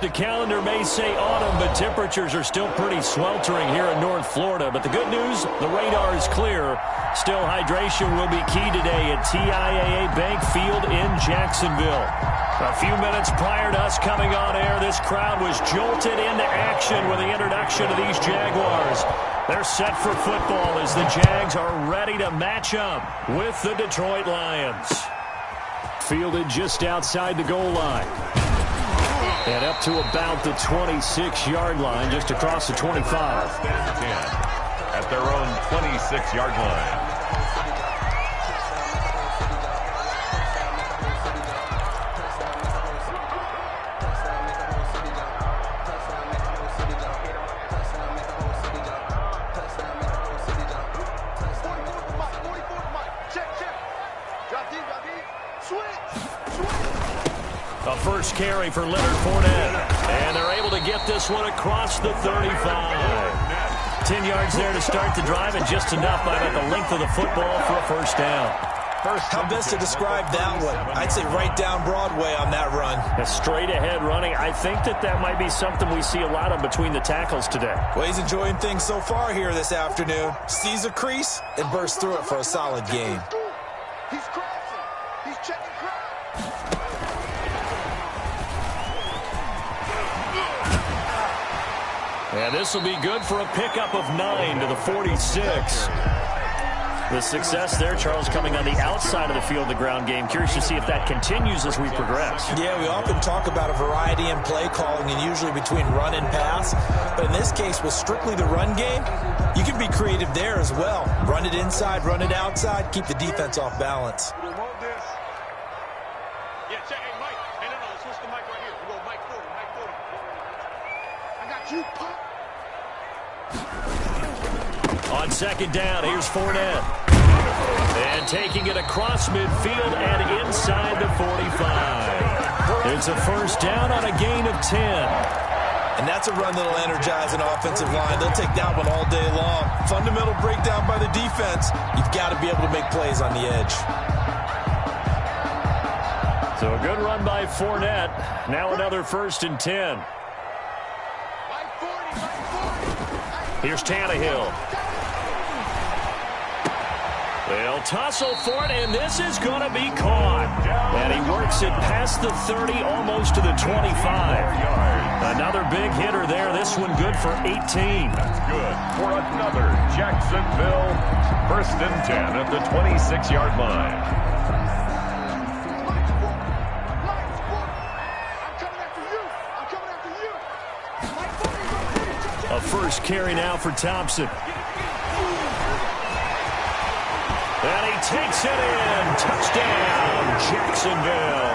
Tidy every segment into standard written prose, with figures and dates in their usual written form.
The calendar may say autumn, but temperatures are still pretty sweltering here in North Florida. But the good news, the radar is clear. Still, hydration will be key today at TIAA Bank Field in Jacksonville. A few minutes prior to us coming on air, this crowd was jolted into action with the introduction of these Jaguars. They're set for football as the Jags are ready to match up with the Detroit Lions. Fielded just outside the goal line. And up to about the 26-yard line, just across the 25. At their own 26-yard line. A first carry for Leonard Fournette. And they're able to get this one across the 35. 10 yards there to start the drive, and just enough by about the length of the football for a first down. How best to describe that one? I'd say right down Broadway on that run. A straight ahead running. I think that might be something we see a lot of between the tackles today. Well, he's enjoying things so far here this afternoon. Sees a crease and bursts through it for a solid gain. He's crossing. He's checking crowd. And this will be good for a pickup of 9 to the 46. The success there, Charles, coming on the outside of the field, the ground game. Curious to see if that continues as we progress. Yeah, we often talk about a variety in play calling and usually between run and pass. But in this case, with strictly the run game, you can be creative there as well. Run it inside, run it outside, keep the defense off balance. Yeah, check. Hey, Mike. Hey, no, let's switch the mic right here. We go Mike 40, Mike 40. I got you, Pop. On second down, here's Fournette. And taking it across midfield and inside the 45. It's a first down on a gain of 10. And that's a run that'll energize an offensive line. They'll take that one all day long. Fundamental breakdown by the defense. You've got to be able to make plays on the edge. So a good run by Fournette. Now another first and 10. Here's Tannehill. They'll tussle for it, and this is going to be caught. And he works it past the 30, almost to the 25. Another big hitter there. This one good for 18. That's good for another Jacksonville first and 10 at the 26-yard line. A first carry now for Thompson. And he takes it in. Touchdown, Jacksonville.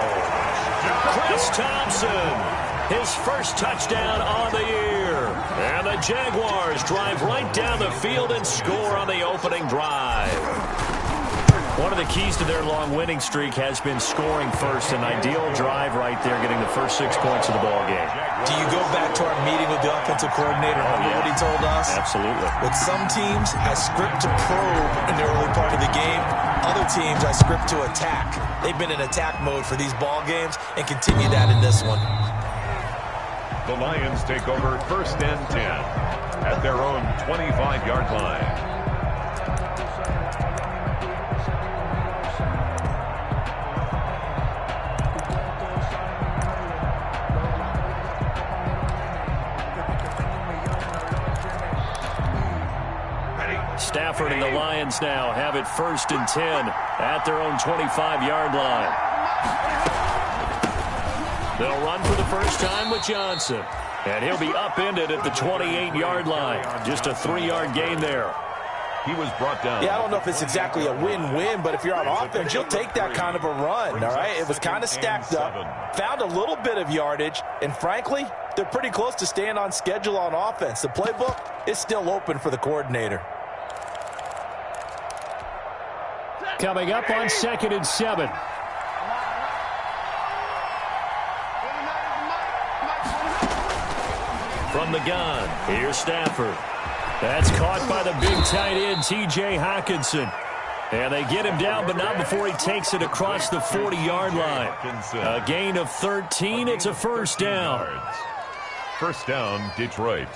Chris Thompson, his first touchdown on the year. And the Jaguars drive right down the field and score on the opening drive. One of the keys to their long winning streak has been scoring first. An ideal drive right there, getting the first 6 points of the ball game. Do you go back to our meeting with the offensive coordinator? Remember what he told us? Absolutely. With some teams, I script to probe in the early part of the game. Other teams, I script to attack. They've been in attack mode for these ball games and continue that in this one. The Lions take over first and 10 at their own 25-yard line. Stafford and the Lions now have it first and 10 at their own 25-yard line. They'll run for the first time with Johnson. And he'll be upended at the 28-yard line. Just a 3-yard gain there. He was brought down. Yeah, I don't know if it's exactly a win-win, but if you're on offense, you'll take that kind of a run, all right? It was kind of stacked up, found a little bit of yardage, and frankly, they're pretty close to staying on schedule on offense. The playbook is still open for the coordinator. Coming up on 2nd and 7. From the gun, here's Stafford. That's caught by the big tight end, T.J. Hockenson. And they get him down, but not before he takes it across the 40-yard line. A gain of 13. It's a first down. First down, Detroit.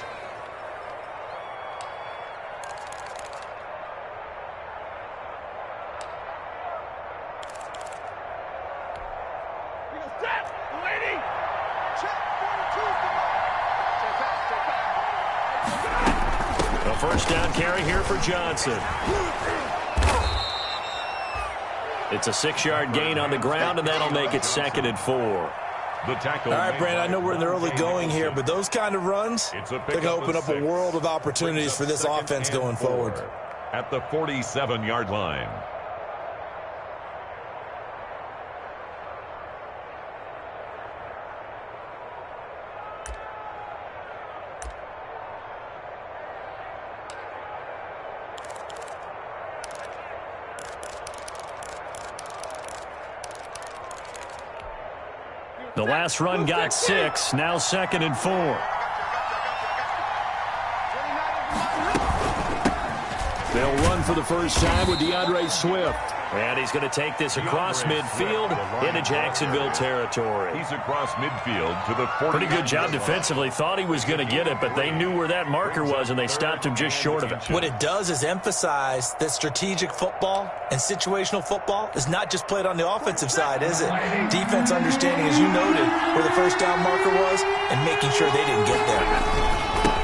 A first down carry here for Johnson. It's a 6-yard gain on the ground, and that'll make it 2nd and 4. The tackle. All right, Brandon, I know we're in the early going here, but those kind of runs, they're going to open up a world of opportunities for this offense going forward. At the 47-yard line. The last run got 6, now 2nd and 4. They'll run for the first time with DeAndre Swift. And he's going to take this across midfield into Jacksonville territory. He's across midfield to the 40. Pretty good job defensively. Thought he was going to get it, but they knew where that marker was, and they stopped him just short of it. What it does is emphasize that strategic football and situational football is not just played on the offensive side, is it? Defense understanding, as you noted, where the first down marker was and making sure they didn't get there.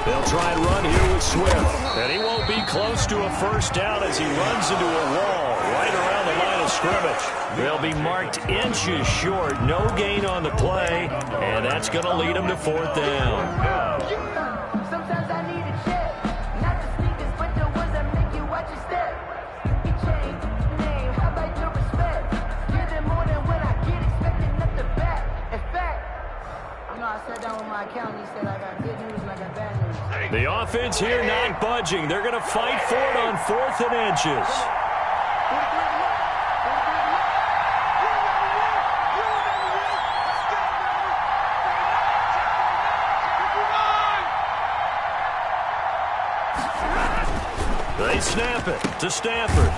They'll try and run here with Swift. And he won't be close to a first down as he runs into a wall right around the line of scrimmage. They'll be marked inches short. No gain on the play. And that's going to lead them to 4th down. Sometimes I need a check. Not the sneakers, but the ones that make you watch your step. You change name, how about your respect? Give them more than when I get expecting up the back. In fact, I sat down with my accountant. He said I got good news and I got bad news. The offense here not budging. They're going to fight for it on 4th and inches. They snap it to Stafford.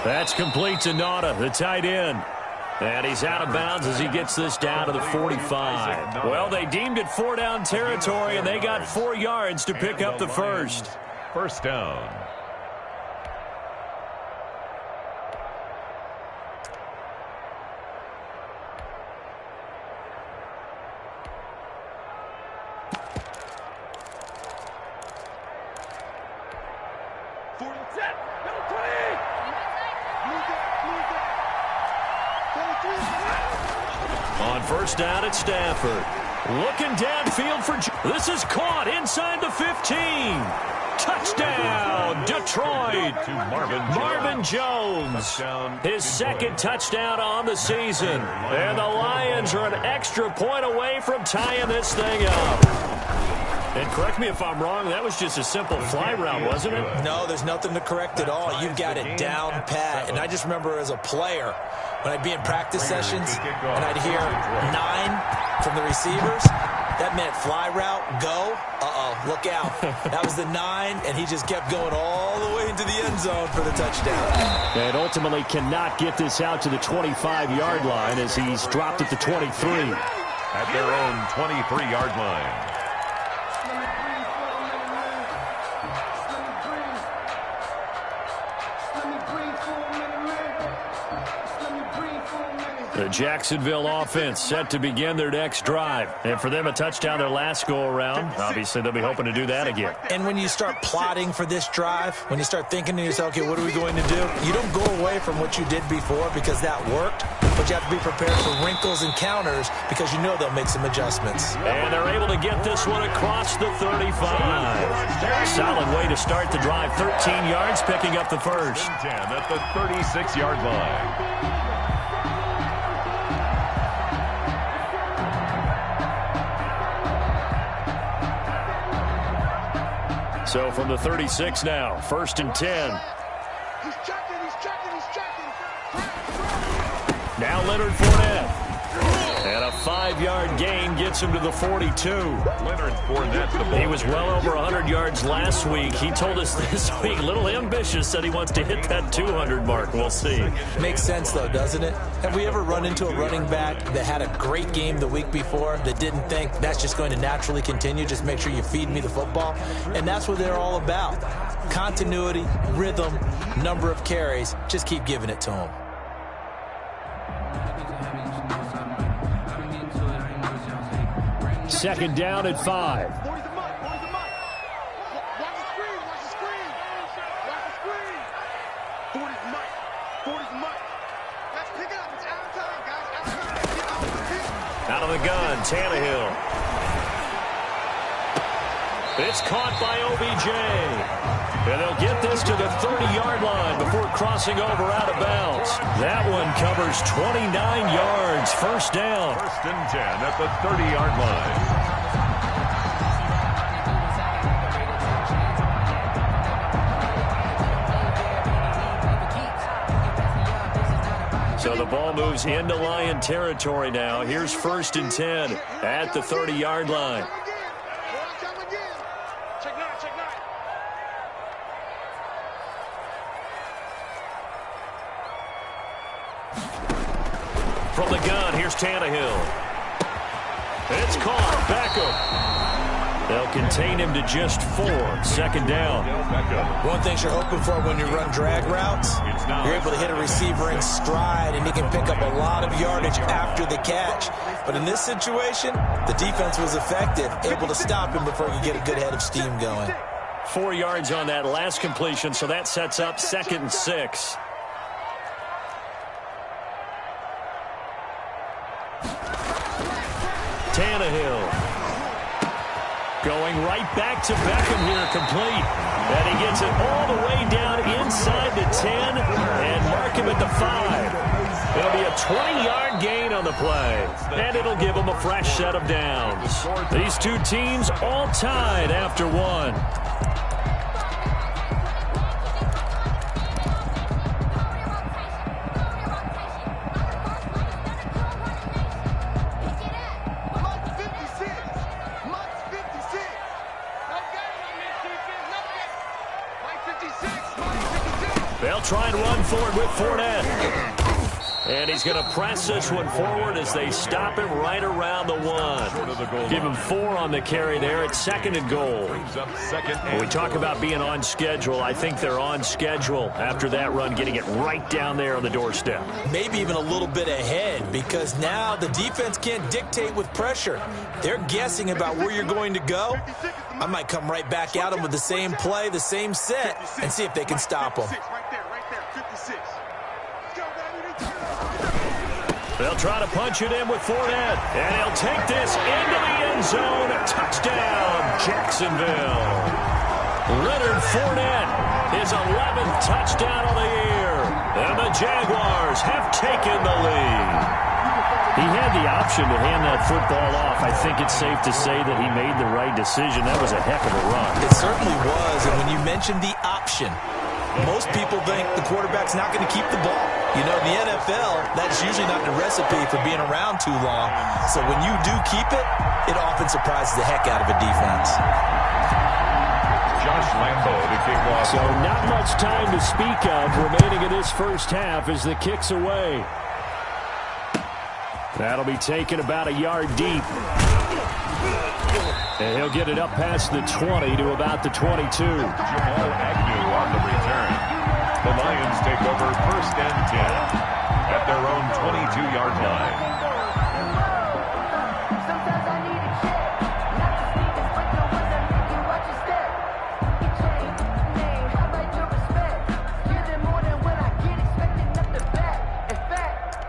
That's complete to Nauta, the tight end. And he's out of bounds as he gets this down to the 45. Well, they deemed it 4-down territory, and they got 4 yards to pick up the first. First down. On first down at Stafford. Looking downfield for... This is caught inside the 15. Touchdown, Detroit. To Marvin Jones. His 2nd touchdown on the season. And the Lions are an extra point away from tying this thing up. And correct me if I'm wrong, that was just a simple fly route, wasn't it? No, there's nothing to correct at all. You've got it down pat. And I just remember as a player, when I'd be in practice sessions and I'd hear 9 from the receivers, that meant fly route, go, look out. That was the 9, and he just kept going all the way into the end zone for the touchdown. And ultimately cannot get this out to the 25-yard line as he's dropped at the 23. At their own 23-yard line. The Jacksonville offense set to begin their next drive. And for them, a touchdown their last go-around. Obviously, they'll be hoping to do that again. And when you start plotting for this drive, when you start thinking to yourself, okay, what are we going to do? You don't go away from what you did before because that worked, but you have to be prepared for wrinkles and counters because you know they'll make some adjustments. And they're able to get this one across the 35. Solid way to start the drive. 13 yards, picking up the first. 10 at the 36-yard line. So from the 36 now, 1st and 10. He's checking. Now Leonard Fournette. And a 5-yard gain gets him to the 42. Leonard Fournette, the ball. He was well over 100 yards last week. He told us this week, a little ambitious, said he wants to hit that 200 mark. We'll see. Makes sense, though, doesn't it? Have we ever run into a running back that had a great game the week before that didn't think that's just going to naturally continue? Just make sure you feed me the football. And that's what they're all about. Continuity, rhythm, number of carries. Just keep giving it to them. Second down at 5. Watch the screen. Watch the screen. Watch the screen. 40's Mike. 40's Mike. Let's pick it up. It's out of time, guys. Out of time. Get out of the field. Out of the gun, Tannehill. It's caught by OBJ. And they'll get this to the 30-yard line before crossing over out of bounds. That one covers 29 yards. First down. First and 10 at the 30-yard line. So the ball moves into Lion territory now. Here's first and 10 at the 30-yard line. Check nine. From the gun, here's Tannehill. It's caught. Beckham. They'll contain him to just 4. Second down. One thing you're hoping for when you run drag routes, you're able to hit a receiver in stride, and he can pick up a lot of yardage after the catch. But in this situation, the defense was effective, able to stop him before he could get a good head of steam going. 4 yards on that last completion, so that sets up 2nd and 6. Tannehill. Going right back to Beckham here, complete. And he gets it all the way down inside the 10 and mark him at the 5. It'll be a 20-yard gain on the play, and it'll give them a fresh set of downs. These two teams all tied after 1. They'll try and run forward with Fournette. And he's going to press this one forward as they stop him right around the 1. Give him 4 on the carry there. It's 2nd and goal. When we talk about being on schedule, I think they're on schedule after that run, getting it right down there on the doorstep. Maybe even a little bit ahead, because now the defense can't dictate with pressure. They're guessing about where you're going to go. I might come right back at them with the same play, the same set, and see if they can stop them. Right there, 56. They'll try to punch it in with Fournette, and he'll take this into the end zone. Touchdown, Jacksonville. Leonard Fournette, his 11th touchdown of the year, and the Jaguars have taken the lead. He had the option to hand that football off. I think it's safe to say that he made the right decision. That was a heck of a run. It certainly was, and when you mentioned the option, most people think the quarterback's not going to keep the ball. You know, in the NFL, that's usually not the recipe for being around too long. So when you do keep it, it often surprises the heck out of a defense. Josh Lambo to kick off. So not much time to speak of remaining in this first half as the kick's away. That'll be taken about a yard deep. And he'll get it up past the 20 to about the 22. Jamal Agnew on the return. The Lions take over first and 10 at their own 22-yard line. Sometimes I need a check. Not the sneakers, but the ones that make you watch your step. You change name, how about your respect? Give them more than what I get, expecting nothing back. In fact,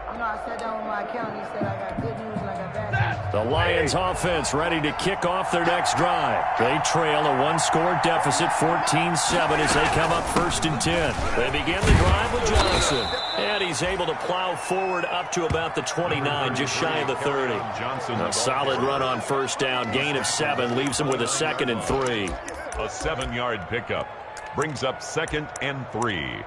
I know I sat down with my accountant, he said I got good news and I got bad news. The Lions offense ready to kick off their next drive. They trail a 1-score deficit, 14-7 as they come up first and 10. They begin the drive with Johnson. And he's able to plow forward up to about the 29, just shy of the 30. A solid run on first down, gain of 7, leaves him with a 2nd and 3. A 7-yard pickup brings up 2nd and 3.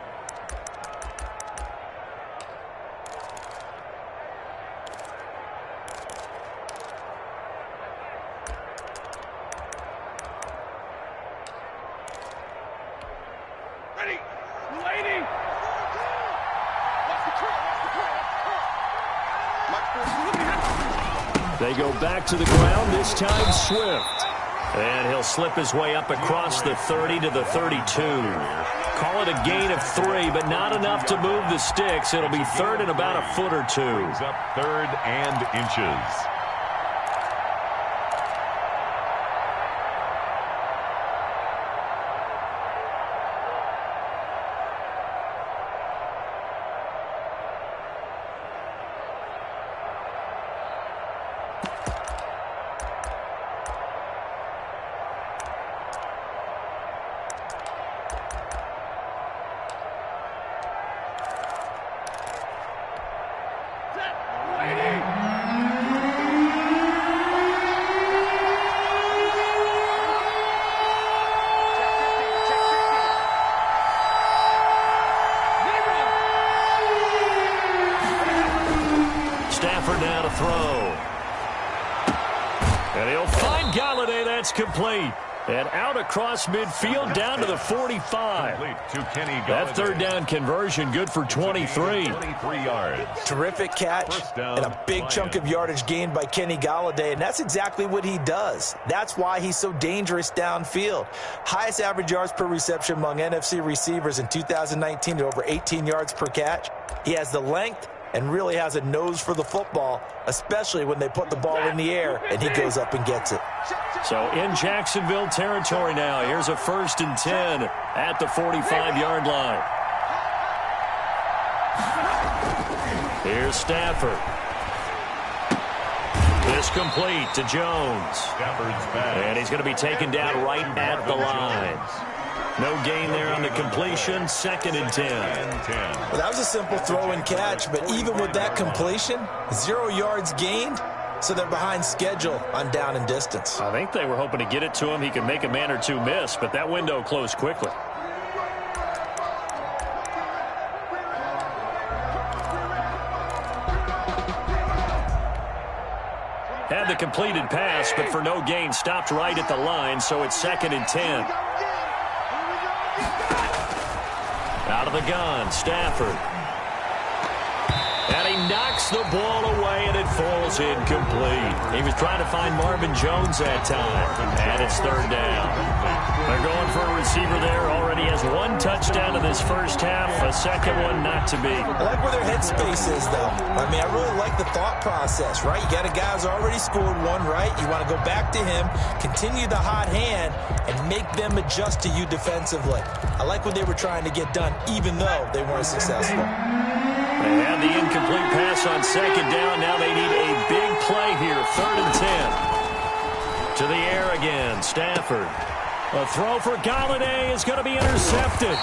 They go back to the ground, this time Swift. And he'll slip his way up across the 30 to the 32. Call it a gain of 3, but not enough to move the sticks. It'll be third and about a foot or 2. Brings up third and inches. Now to throw. And he'll find Galladay. That's complete. And out across midfield down to the 45. That third down conversion good for 23. 23 yards. Terrific catch and a big chunk of yardage gained by Kenny Galladay, and that's exactly what he does. That's why he's so dangerous downfield. Highest average yards per reception among NFC receivers in 2019 to over 18 yards per catch. He has the length and really has a nose for the football, especially when they put the ball in the air and he goes up and gets it. So in Jacksonville territory now, here's a 1st and 10 at the 45-yard line. Here's Stafford. This complete to Jones. And he's going to be taken down right at the line. No gain there on the completion, 2nd and 10. Well, that was a simple throw and catch, but even with that completion, 0 yards gained, so they're behind schedule on down and distance. I think they were hoping to get it to him. He could make a man or two miss, but that window closed quickly. Had the completed pass, but for no gain, stopped right at the line, so it's 2nd and 10. Out of the gun, Stafford. And he knocks the ball away, and it falls incomplete. He was trying to find Marvin Jones that time, and it's 3rd down. They're going for a receiver there. Already has 1 touchdown in this first half, a second one not to be. I like where their headspace is, though. I mean, I really like the thought process, right? You got a guy who's already scored 1, right? You want to go back to him, continue the hot hand, and make them adjust to you defensively. I like what they were trying to get done, even though they weren't successful. They had the incomplete pass on 2nd down. Now they need a big play here, 3rd and 10. To the air again, Stafford. A throw for Galladay is going to be intercepted.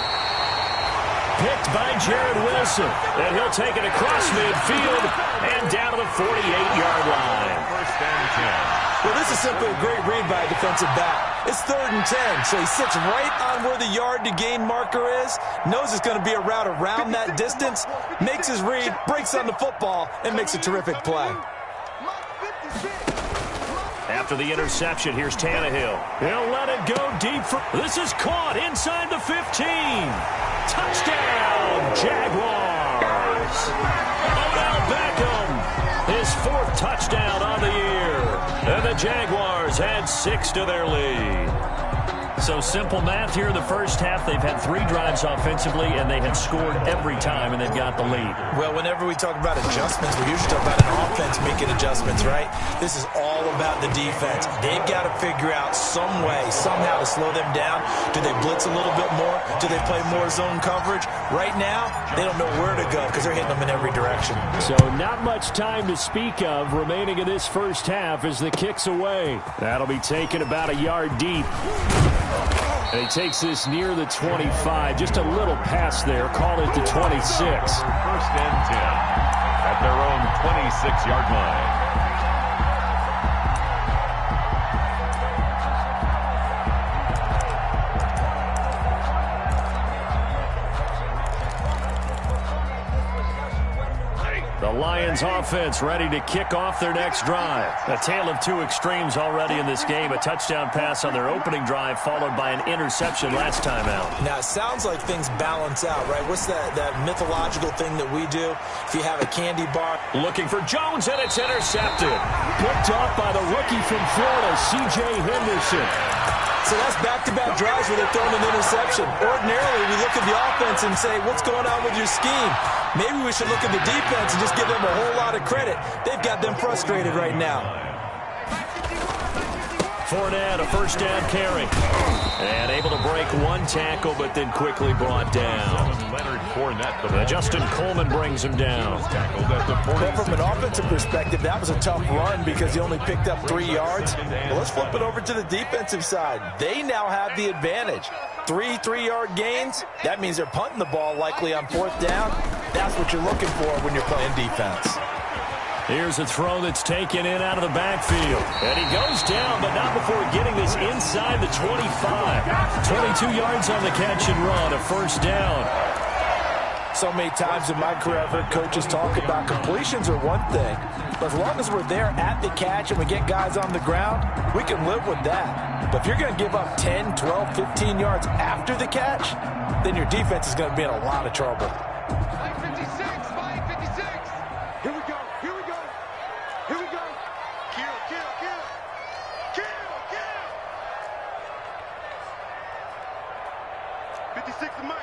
Picked by Jared Wilson. And he'll take it across midfield and down to the 48-yard line. 1st and 10. Well, this is simply a great read by a defensive back. It's 3rd and 10, so he sits right on where the yard-to-gain marker is, knows it's going to be a route around that distance, makes his read, breaks on the football, and makes a terrific play. After the interception, here's Tannehill. He'll let it go deep. This is caught inside the 15. Touchdown, Jaguars. Odell Beckham, his 4th touchdown on the year. And the Jaguars add 6 to their lead. So simple math here in the first half. They've had 3 drives offensively, and they have scored every time, and they've got the lead. Well, whenever we talk about adjustments, we usually talk about an offense making adjustments, right? This is all about the defense. They've got to figure out some way, somehow to slow them down. Do they blitz a little bit more? Do they play more zone coverage? Right now, they don't know where to go because they're hitting them in every direction. So not much time to speak of remaining in this first half as the kick's away. That'll be taken about a yard deep. And he takes this near the 25. Just a little pass there. Call it the 26. 1st and 10 at their own 26-yard line. The Lions offense ready to kick off their next drive. A tale of two extremes already in this game. A touchdown pass on their opening drive followed by an interception last time out. Now, it sounds like things balance out, right? What's that mythological thing that we do? If you have a candy bar. Looking for Jones, and it's intercepted. Picked off by the rookie from Florida, C.J. Henderson. So that's back-to-back drives where they're throwing an interception. Ordinarily, we look at the offense and say, what's going on with your scheme? Maybe we should look at the defense and just give them a whole lot of credit. They've got them frustrated right now. Fournette, a first down carry. And able to break one tackle, but then quickly brought down. Justin Coleman brings him down. Well, from an offensive perspective, that was a tough run because he only picked up 3 yards. Well, let's flip it over to the defensive side. They now have the advantage. 3 3-yard gains. That means they're punting the ball likely on 4th down. That's what you're looking for when you're playing defense. Here's a throw that's taken in out of the backfield. And he goes down, but not before getting this inside the 25. 22 yards on the catch and run, a first down. So many times in my career, I've heard coaches talk about completions are one thing. But as long as we're there at the catch and we get guys on the ground, we can live with that. But if you're going to give up 10, 12, 15 yards after the catch, then your defense is going to be in a lot of trouble. 556, 556. Here we go. Here we go. Kill. 56 the mic.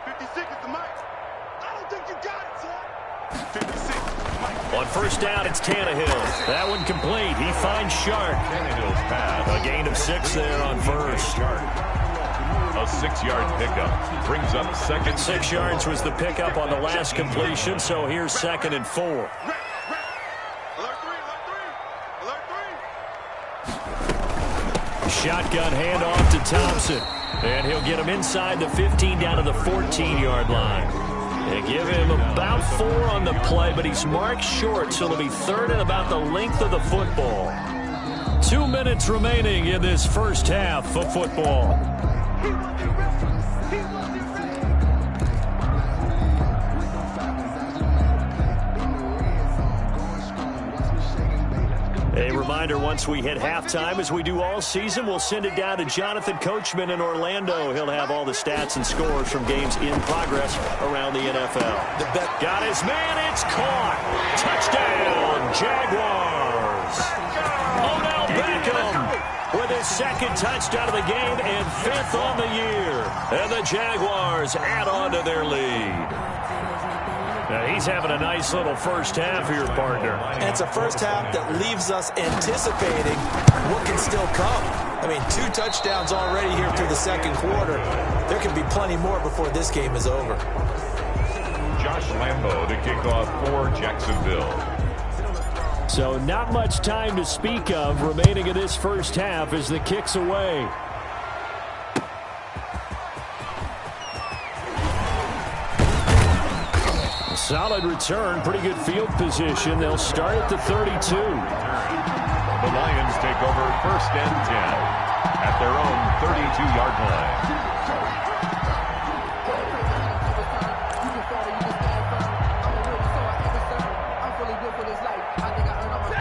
56 is the mic. I don't think you got it, son. 56 Mike. On first down, it's Tannehill. That one complete. He finds Shark. Tannehill's pass. A gain of 6 there on first. A 6-yard pickup brings up second. 6 yards was the pickup on the last completion, so here's 2nd and 4. Alert 3. Shotgun handoff to Thompson. And he'll get him inside the 15 down to the 14-yard line. They give him about 4 on the play, but he's marked short, so it'll be 3rd and about the length of the football. 2 minutes remaining in this first half of football. A reminder, once we hit halftime, as we do all season, we'll send it down to Jonathan Coachman in Orlando. He'll have all the stats and scores from games in progress around the NFL. Got his man, it's caught. Touchdown, Jaguars. Odell Beckham with his 2nd touchdown of the game and 5th on the year. And the Jaguars add on to their lead. Now he's having a nice little first half here, partner. And it's a first half that leaves us anticipating what can still come. I mean, 2 touchdowns already here through the 2nd quarter. There can be plenty more before this game is over. Josh Lambo to kick off for Jacksonville. So not much time to speak of remaining in this first half as the kick's away. Solid return, pretty good field position. They'll start at the 32. The Lions take over 1st and 10 at their own 32-yard line.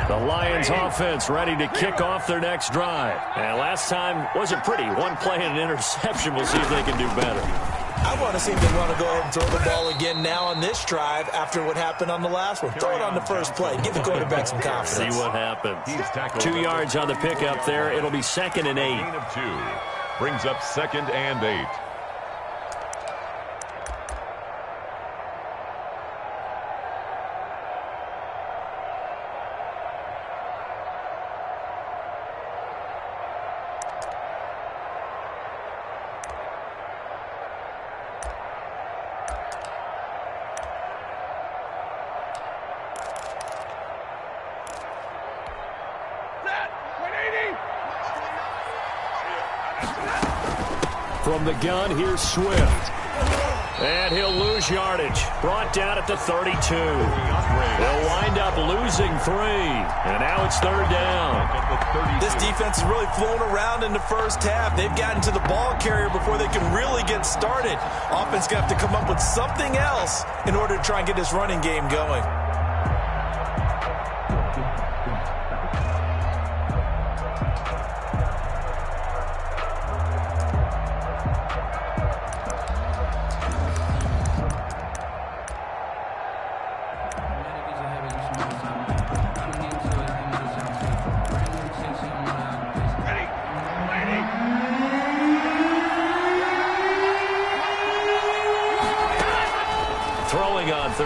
The Lions offense ready to kick off their next drive. And last time wasn't pretty. 1 play and an interception. We'll see if they can do better. I want to see if they want to go ahead and throw the ball again now on this drive after what happened on the last one. Throw it on the first play. Give the quarterback some confidence. See what happens. 2 yards on the pickup there. It'll be 2nd and 8. Gain of 2 brings up 2nd and 8. From the gun, here's Swift. And he'll lose yardage. Brought down at the 32. They'll wind up losing 3. And now it's 3rd down. This defense is really flown around in the first half. They've gotten to the ball carrier before they can really get started. Offense going to have to come up with something else in order to try and get this running game going.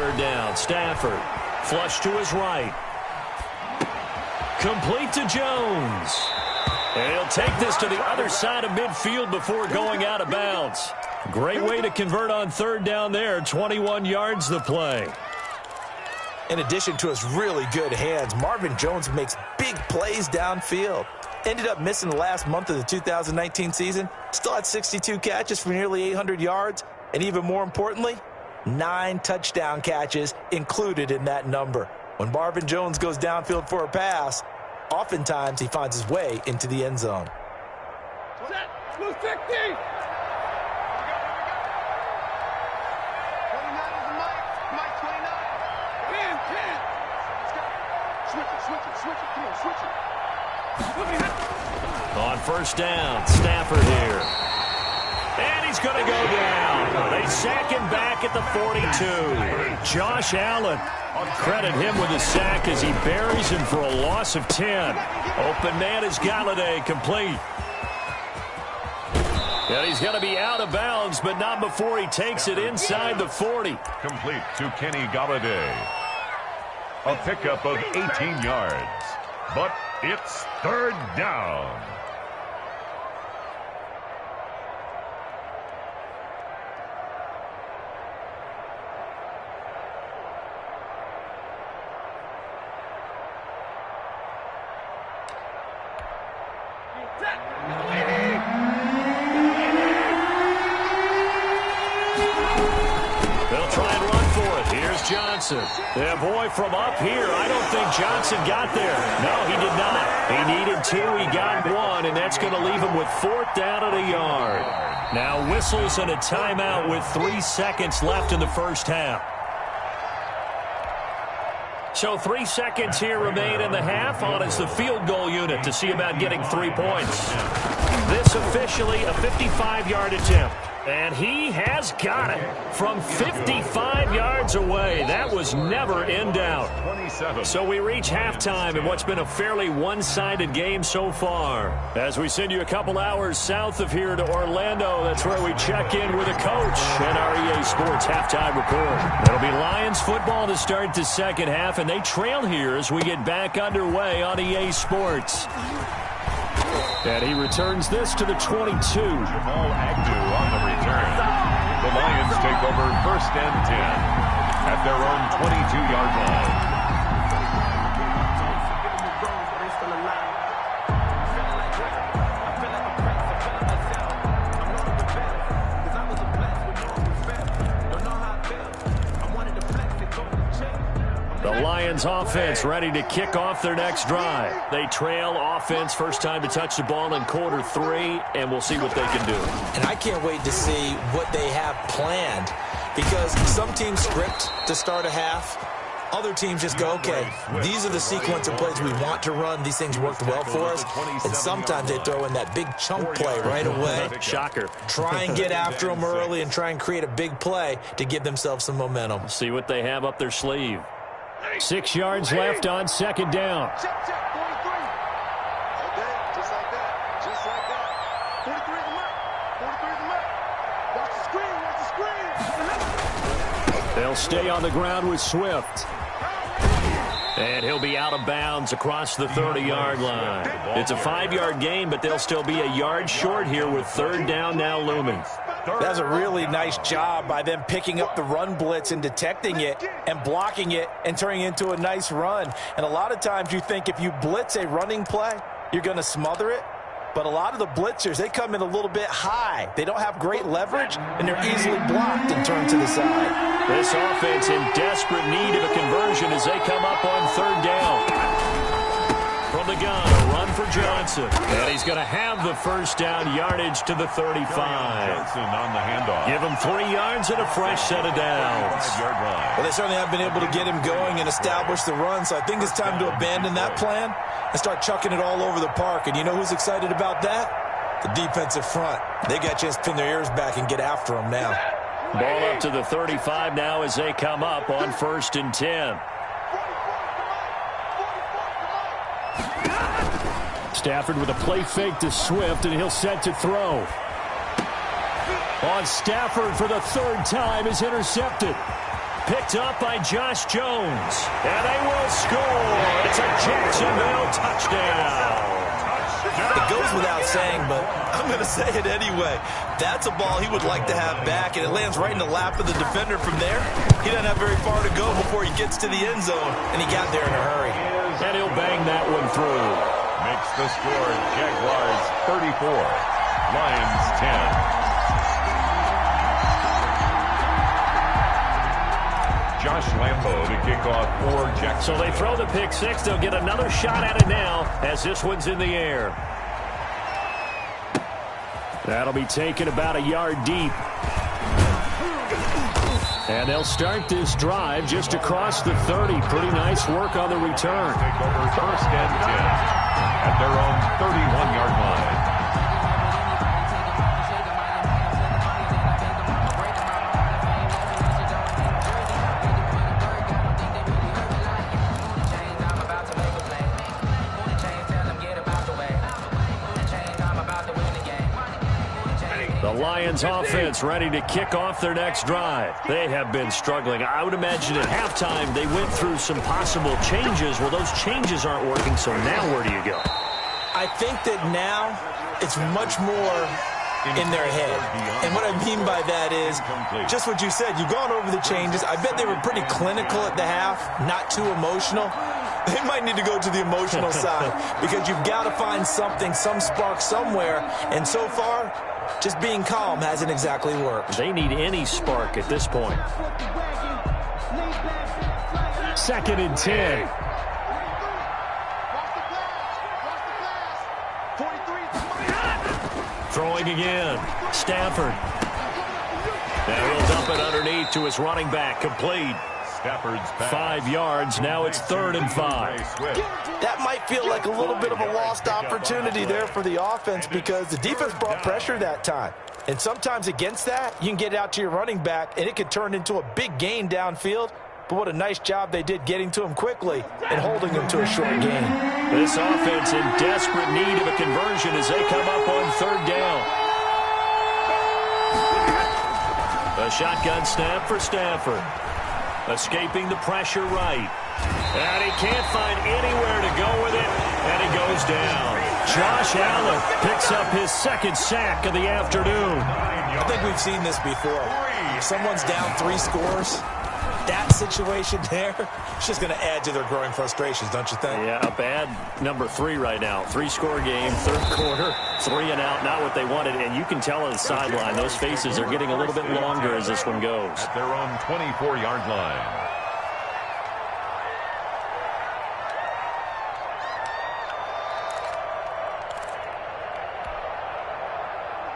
third down. Stafford, flush to his right. Complete to Jones. And he'll take this to the other side of midfield before going out of bounds. Great way to convert on third down there. 21 yards the play. In addition to his really good hands, Marvin Jones makes big plays downfield. Ended up missing the last month of the 2019 season. Still had 62 catches for nearly 800 yards. And even more importantly, 9 touchdown catches included in that number. When Marvin Jones goes downfield for a pass, oftentimes he finds his way into the end zone. Set. Blue 50. 29 is the Mike. Mike 29. 10. Switch it. Come on, switch it. On first down, Stafford here. And he's going to go down. They sack him back at the 42. Josh Allen, credit him with a sack as he buries him for a loss of 10. Open man is Galladay, complete. And he's going to be out of bounds, but not before he takes it inside the 40. Complete to Kenny Galladay. A pickup of 18 yards. But it's third down. They'll try and run for it. Here's Johnson. Yeah, boy, from up here, I don't think Johnson got there. No, he did not. He needed 2. He got 1, and that's going to leave him with fourth down at a yard. Now whistles and a timeout with 3 seconds left in the first half. So 3 seconds here remain in the half. On is the field goal unit to see about getting 3 points. This officially a 55-yard attempt. And he has got it from 55 yards away. That was never in doubt. 27. So we reach halftime in what's been a fairly one-sided game so far. As we send you a couple hours south of here to Orlando, that's where we check in with a coach and our EA Sports halftime report. It'll be Lions football to start the second half, and they trail here as we get back underway on EA Sports. And he returns this to the 22. Jamal Agnew on the return. The Lions take over first and 10 at their own 22-yard line. The Lions offense ready to kick off their next drive. They trail offense, first time to touch the ball in quarter 3, and we'll see what they can do. And I can't wait to see what they have planned, because some teams script to start a half. Other teams just go, okay, these are the sequence of plays we want to run. These things worked well for us. And sometimes they throw in that big chunk play right away. Shocker. Try and get after them early and try and create a big play to give themselves some momentum. See what they have up their sleeve. 6 yards left on second down. Check, 43. Okay, just like that. Just like that. 43 is the mark. 43 is the mark. Watch the screen. They'll stay on the ground with Swift. And he'll be out of bounds across the 30-yard line. It's a 5-yard gain, but they'll still be a yard short here with third down now looming. That's a really nice job by them picking up the run blitz and detecting it and blocking it and turning it into a nice run. And a lot of times you think if you blitz a running play, you're going to smother it. But a lot of the blitzers, they come in a little bit high. They don't have great leverage, and they're easily blocked and turned to the side. This offense in desperate need of a conversion as they come up on third down. From the gun, a run for Johnson. And he's going to have the first down yardage to the 35. Johnson on the handoff. Give him 3 yards and a fresh set of downs. 5-yard line. Well, they certainly have been able to get him going and establish the run, so I think it's time to abandon that plan and start chucking it all over the park. And you know who's excited about that? The defensive front. They got a chance to pin their ears back and get after him now. Ball up to the 35 now as they come up on first and 10. Stafford with a play fake to Swift, and he'll set to throw. On Stafford for the third time is intercepted. picked up by Josh Jones. And they will score. It's a Jacksonville touchdown. It goes without saying, but I'm going to say it anyway. That's a ball he would like to have back, and it lands right in the lap of the defender from there. He doesn't have very far to go before he gets to the end zone, and he got there in a hurry. And he'll bang that one through. Makes the score Jaguars 34, Lions 10. Josh Lambo to kick off for Jacksonville. So they throw the pick six. They'll get another shot at it now as this one's in the air. That'll be taken about a yard deep. And they'll start this drive just across the 30. Pretty nice work on the return. Take over first and 10 at their own 31-yard line. The Lions offense ready to kick off their next drive. They have been struggling. I would imagine at halftime they went through some possible changes. Well, those changes aren't working, so now where do you go? I think that now it's much more in their head. And what I mean by that is just what you said. You've gone over the changes. I bet they were pretty clinical at the half, not too emotional. They might need to go to the emotional side because you've got to find something, some spark somewhere. And so far, just being calm hasn't exactly worked. They need any spark at this point. 2nd and 10. Throwing again. Stafford. Now he'll dump it underneath to his running back. Complete. Stafford's pass. 5 yards. Now it's 3rd and 5. That might feel like a little bit of a lost opportunity there for the offense because the defense brought pressure that time. And sometimes against that, you can get out to your running back, and it could turn into a big gain downfield. But what a nice job they did getting to him quickly and holding him to a short gain. This offense in desperate need of a conversion as they come up on 3rd down. A shotgun snap for Stafford. Escaping the pressure right. And he can't find anywhere to go with it, and he goes down. Josh Allen picks up his 2nd sack of the afternoon. I think we've seen this before. If someone's down 3 scores, that situation there, it's just going to add to their growing frustrations, don't you think? Yeah, a bad number 3 right now. 3-score game, 3rd quarter, 3 and out, not what they wanted. And you can tell on the sideline, those faces are getting a little bit longer as this one goes. At their own 24-yard line.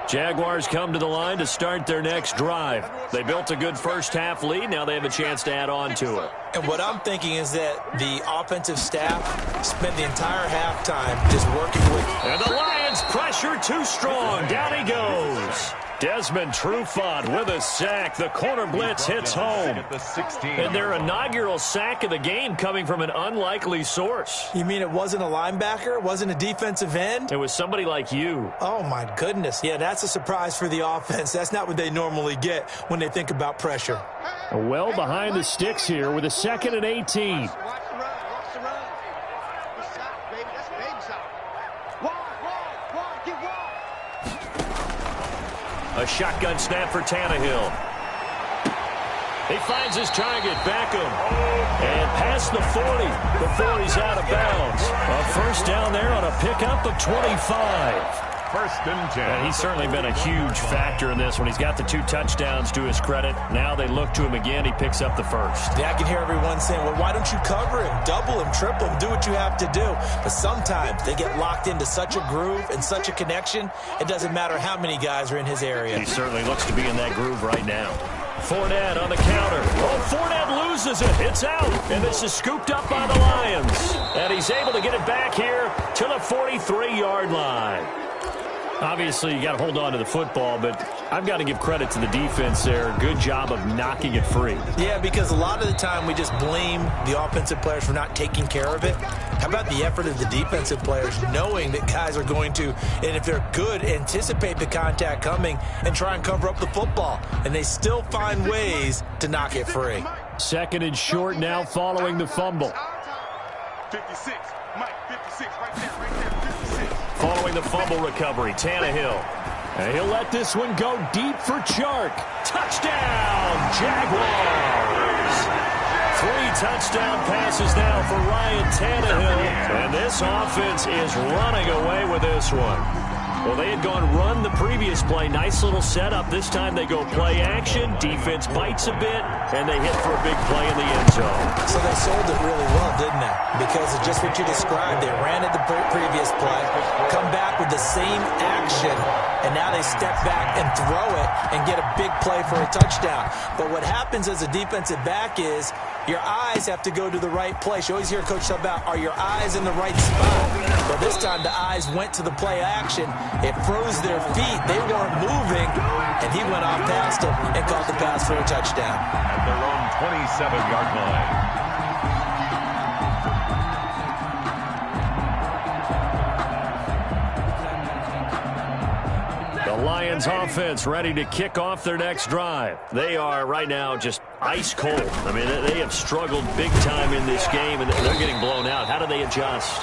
Jaguars come to the line to start their next drive. They built a good first-half lead. Now they have a chance to add on to it. And what I'm thinking is that the offensive staff spent the entire halftime just working with. And the Lions pressure too strong. Down he goes. Desmond Trufant with a sack. The corner blitz hits home. And their inaugural sack of the game coming from an unlikely source. You mean it wasn't a linebacker? It wasn't a defensive end? It was somebody like you. Oh, my goodness. Yeah, that's a surprise for the offense. That's not what they normally get when they think about pressure. Well behind the sticks here with a 2nd and 18. Watch the run. Watch the run. Good shot, baby. That's a baby shot. Wide, get wide. A shotgun snap for Tannehill. He finds his target, Beckham. And past the 40 before he's out of bounds. A first down there on a pickup of 25. 1st and 10. And he's certainly been a huge factor in this one. He's got the 2 touchdowns to his credit. Now they look to him again. He picks up the 1st. Yeah, I can hear everyone saying, well, why don't you cover him, double him, triple him, do what you have to do. But sometimes they get locked into such a groove and such a connection, it doesn't matter how many guys are in his area. He certainly looks to be in that groove right now. Fournette on the counter. Oh, Fournette loses it. It's out. And this is scooped up by the Lions. And he's able to get it back here to the 43-yard line. Obviously, you got to hold on to the football, but I've got to give credit to the defense there. Good job of knocking it free. Yeah, because a lot of the time we just blame the offensive players for not taking care of it. How about the effort of the defensive players knowing that guys are going to, and if they're good, anticipate the contact coming and try and cover up the football. And they still find ways to knock it free. Second and short now following the fumble. 56. Mike, 56. Right there, 56. Following the fumble recovery, Tannehill. And he'll let this one go deep for Chark. Touchdown, Jaguars. 3 touchdown passes now for Ryan Tannehill. And this offense is running away with this one. Well, they had gone run the previous play. Nice little setup. This time they go play action. Defense bites a bit, and they hit for a big play in the end zone. So they sold it really well, didn't they? Because it's just what you described. They ran it the previous play, come back with the same action, and now they step back and throw it and get a big play for a touchdown. But what happens as a defensive back is your eyes have to go to the right place. You always hear Coach talk about, are your eyes in the right spot? Well, this time the eyes went to the play action. It froze their feet. They weren't moving, and he went off past them and caught the pass for a touchdown. At their own 27-yard line. The Lions offense ready to kick off their next drive. They are right now just ice cold. I mean, they have struggled big time in this game, and they're getting blown out. How do they adjust?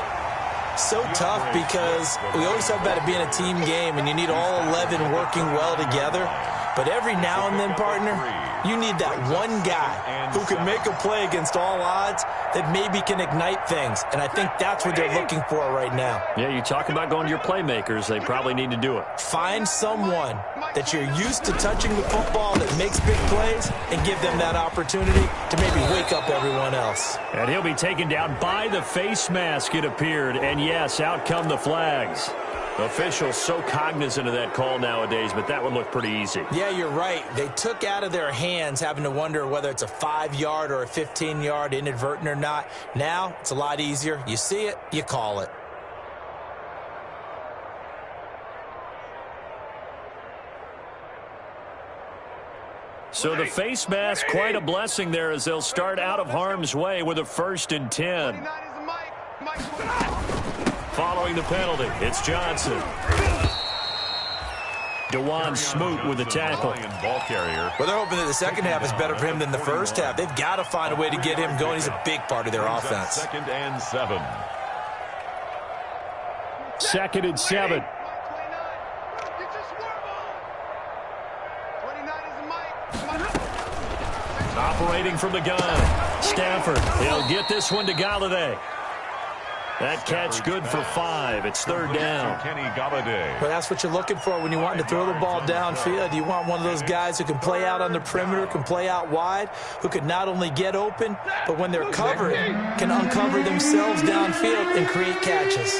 So tough because we always talk about it being a team game, and you need all 11 working well together. But every now and then, partner, you need that one guy who can make a play against all odds that maybe can ignite things. And I think that's what they're looking for right now. Yeah, you talk about going to your playmakers. They probably need to do it. Find someone that you're used to touching the football that makes big plays and give them that opportunity to maybe wake up everyone else. And he'll be taken down by the face mask, it appeared. And yes, out come the flags. Officials so cognizant of that call nowadays, but that would look pretty easy. Yeah, you're right. They took out of their hands having to wonder whether it's a 5-yard or a 15-yard inadvertent or not. Now, it's a lot easier. You see it, you call it. So the face mask, quite a blessing there as they'll start out of harm's way with a 1st and 10. Following the penalty, it's Johnson. DeJuan Smoot with the tackle. Ball carrier. Well, they're hoping that the second half is better for him than the first half. They've got to find a way to get him going. He's a big part of their offense. 2nd and 7. 2nd and 7. Operating from the gun. Stafford, he'll get this one to Galladay. That catch good for 5. It's 3rd down. Kenny Galladay. Well, that's what you're looking for when you want to throw the ball downfield. You want one of those guys who can play out on the perimeter, can play out wide, who can not only get open, but when they're covered, can uncover themselves downfield and create catches.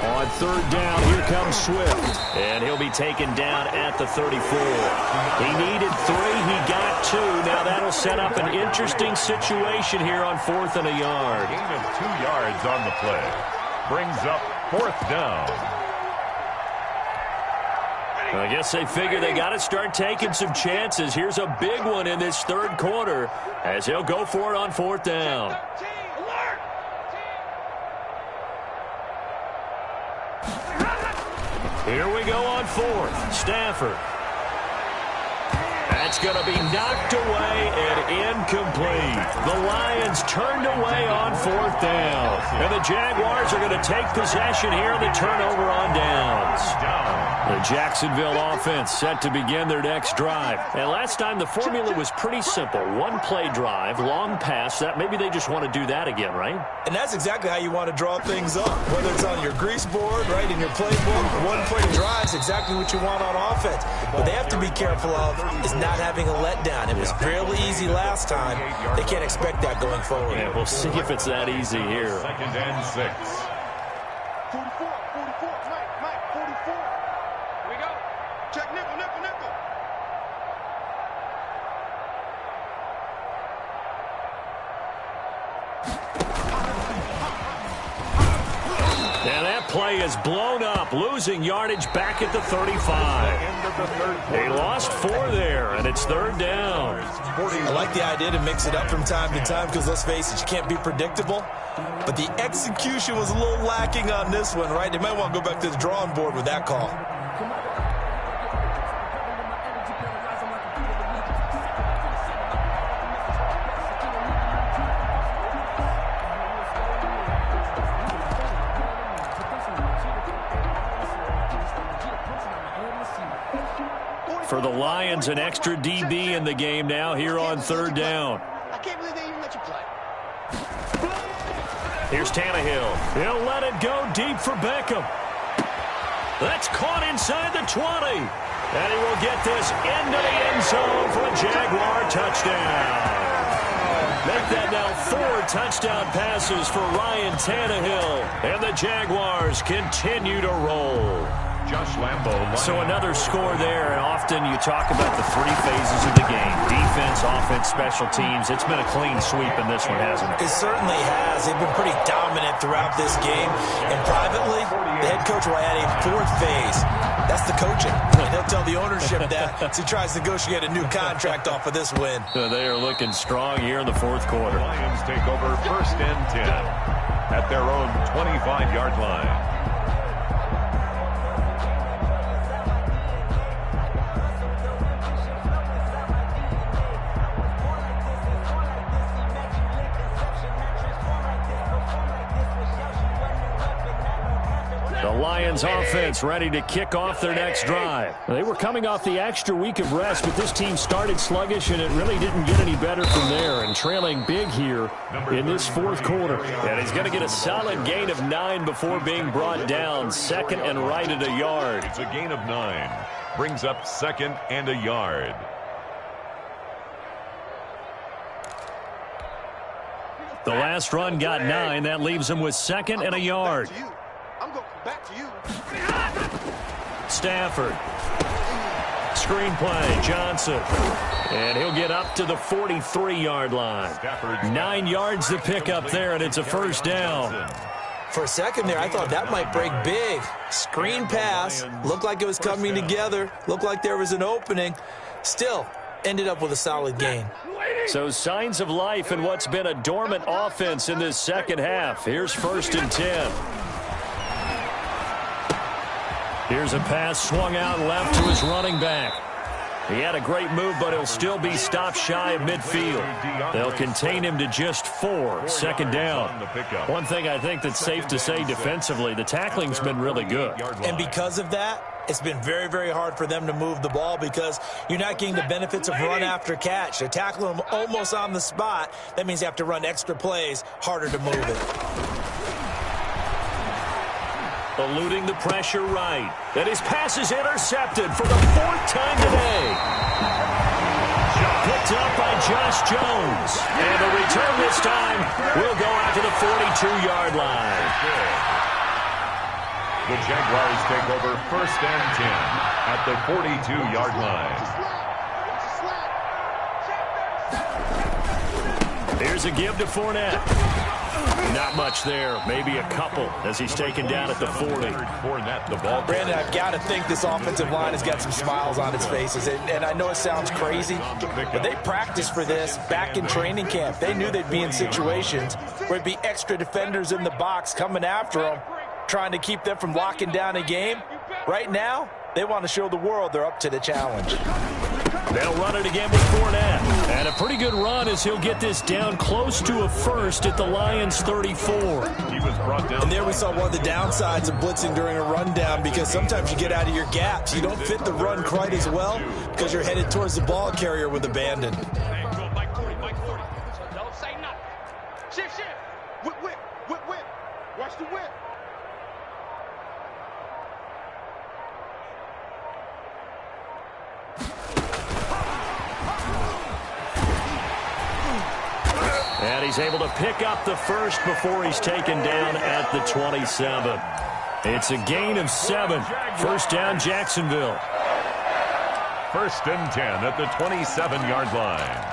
On 3rd down, here comes Swift. And he'll be taken down at the 34. He needed 3. He got 2. Now that'll set up an interesting situation here on 4th and a yard. Gain of 2 yards on the play. Brings up 4th down. I guess they figure they got to start taking some chances. Here's a big one in this 3rd quarter as he'll go for it on 4th down. Here we go on 4th. Stafford. That's going to be knocked away and incomplete. The Lions turned away on 4th down. And the Jaguars are going to take possession here on the turnover on downs. The Jacksonville offense set to begin their next drive. And last time the formula was pretty simple. 1-play drive, long pass. That maybe they just want to do that again, right? And that's exactly how you want to draw things up. Whether it's on your grease board, right, in your playbook, 1-play drive is exactly what you want on offense. What they have to be careful of is not having a letdown. It was fairly easy last time. They can't expect that going forward. Yeah, we'll see if it's that easy here. 2nd and 6. 44, Mike, 44. Here we go. Check nickel. Now that play is blown up, losing yardage back at the 35. They lost 4 there, and it's 3rd down. I like the idea to mix it up from time to time because, let's face it, you can't be predictable. But the execution was a little lacking on this one, right? They might want to go back to the drawing board with that call. For the Lions, an extra DB in the game now here on third down. I can't believe they even let you play. Here's Tannehill. He'll let it go deep for Beckham. That's caught inside the 20. And he will get this into the end zone for a Jaguar touchdown. Make that now 4 touchdown passes for Ryan Tannehill. And the Jaguars continue to roll. Josh Lambo. So another score there, and often you talk about the 3 phases of the game. Defense, offense, special teams. It's been a clean sweep in this one, hasn't it? It certainly has. They've been pretty dominant throughout this game. And privately, the head coach will add a 4th phase. That's the coaching. And he'll tell the ownership that as he tries to negotiate a new contract off of this win. So they are looking strong here in the 4th quarter. The Lions take over 1st and 10 at their own 25-yard line. The Lions offense ready to kick off their next drive. They were coming off the extra week of rest, but this team started sluggish, and it really didn't get any better from there. And trailing big here in this 4th quarter. And he's going to get a solid gain of 9 before being brought down. 2nd and right at a yard. It's a gain of 9. Brings up 2nd and a yard. The last run got 9. That leaves him with 2nd and a yard. I'm going back to you. Stafford. Screenplay. Johnson. And he'll get up to the 43-yard line. 9 yards to pick up there, and it's a first down. For a second there, I thought that might break big. Screen pass. Looked like it was coming together. Looked like there was an opening. Still, ended up with a solid gain. So signs of life in what's been a dormant offense in this second half. Here's 1st and 10. Here's a pass swung out left to his running back. He had a great move, but he'll still be stopped shy of midfield. They'll contain him to just 4. 2nd down. One thing I think that's safe to say defensively, the tackling's been really good. And because of that, it's been very, very hard for them to move the ball because you're not getting the benefits of run after catch. They're tackling them almost on the spot. That means you have to run extra plays, harder to move it. Eluding the pressure right. And his pass is intercepted for the 4th time today. Picked up by Josh Jones. And the return this time will go out to the 42-yard line. The Jaguars take over 1st and 10 at the 42-yard line. Here's a give to Fournette. Not much there, maybe a couple as he's taken down at the 40. Fournette, the ball. Brandon, I've got to think this offensive line has got some smiles on its faces. And I know it sounds crazy, but they practiced for this back in training camp. They knew they'd be in situations where there'd be extra defenders in the box coming after them, trying to keep them from locking down a game. Right now, they want to show the world they're up to the challenge. They'll run it again with Fournette. And a pretty good run as he'll get this down close to a first at the Lions' 34. He was brought down. And there we saw one of the downsides of blitzing during a rundown because sometimes you get out of your gaps. You don't fit the run quite as well because you're headed towards the ball carrier with abandon. Don't say nothing. Shift. Whip. Watch the whip. And he's able to pick up the first before he's taken down at the 27. It's a gain of 7. First down, Jacksonville. 1st and 10 at the 27-yard line.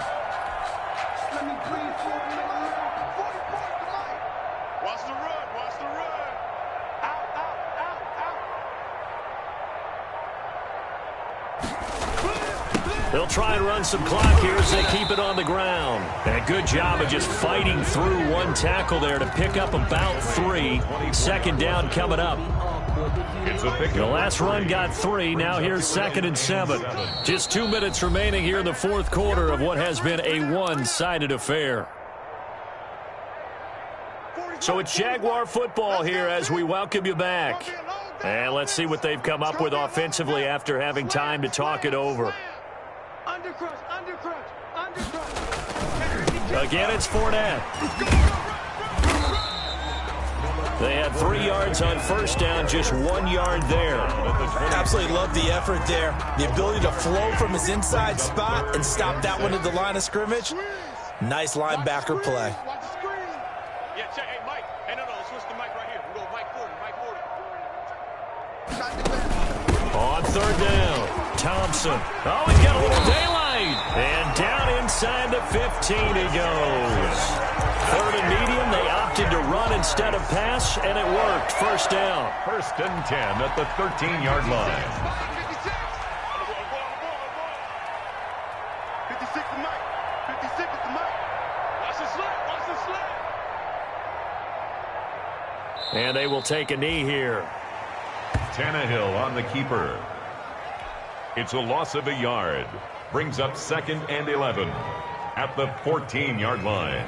Watch the run. Out. They'll try and run some clock here as they keep it on the ground. And a good job of just fighting through one tackle there to pick up about 3. 2nd down coming up. The last run got 3. Now here's 2nd and 7. Just 2 minutes remaining here in the 4th quarter of what has been a one-sided affair. So it's Jaguar football here as we welcome you back. And let's see what they've come up with offensively after having time to talk it over. Again, it's Fournette. They had 3 yards on first down, just 1 yard there. Absolutely love the effort there. The ability to flow from his inside spot and stop that one at the line of scrimmage. Nice linebacker play. Yeah, check. Hey, Mike. Hey, no, switch the mic right here. We go Mike 40, Mike 40. On third down, Thompson. Oh, he's got a little daylight. And down inside the 15 he goes. Third and medium, they opted to run instead of pass, and it worked. First down. First and 10 at the 13-yard line. 56 is Mike. 56 is the Mike. Watch the slap. Watch the slap. And they will take a knee here. Tannehill on the keeper. It's a loss of a yard. Brings up 2nd and 11 at the 14-yard line.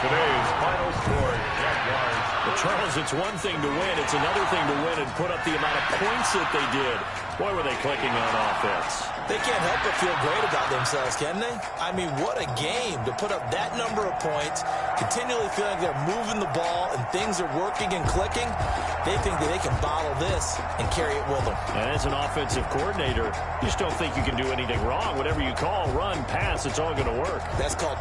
Today's final score, Jaguars. But Charles, it's one thing to win. It's another thing to win and put up the amount of points that they did. Boy, were they clicking on offense. They can't help but feel great about themselves, can they? I mean, what a game to put up that number of points, continually feeling they're moving the ball and things are working and clicking. They think that they can bottle this and carry it with them. And as an offensive coordinator, you just don't think you can do anything wrong. Whatever you call, run, pass, it's all going to work. That's called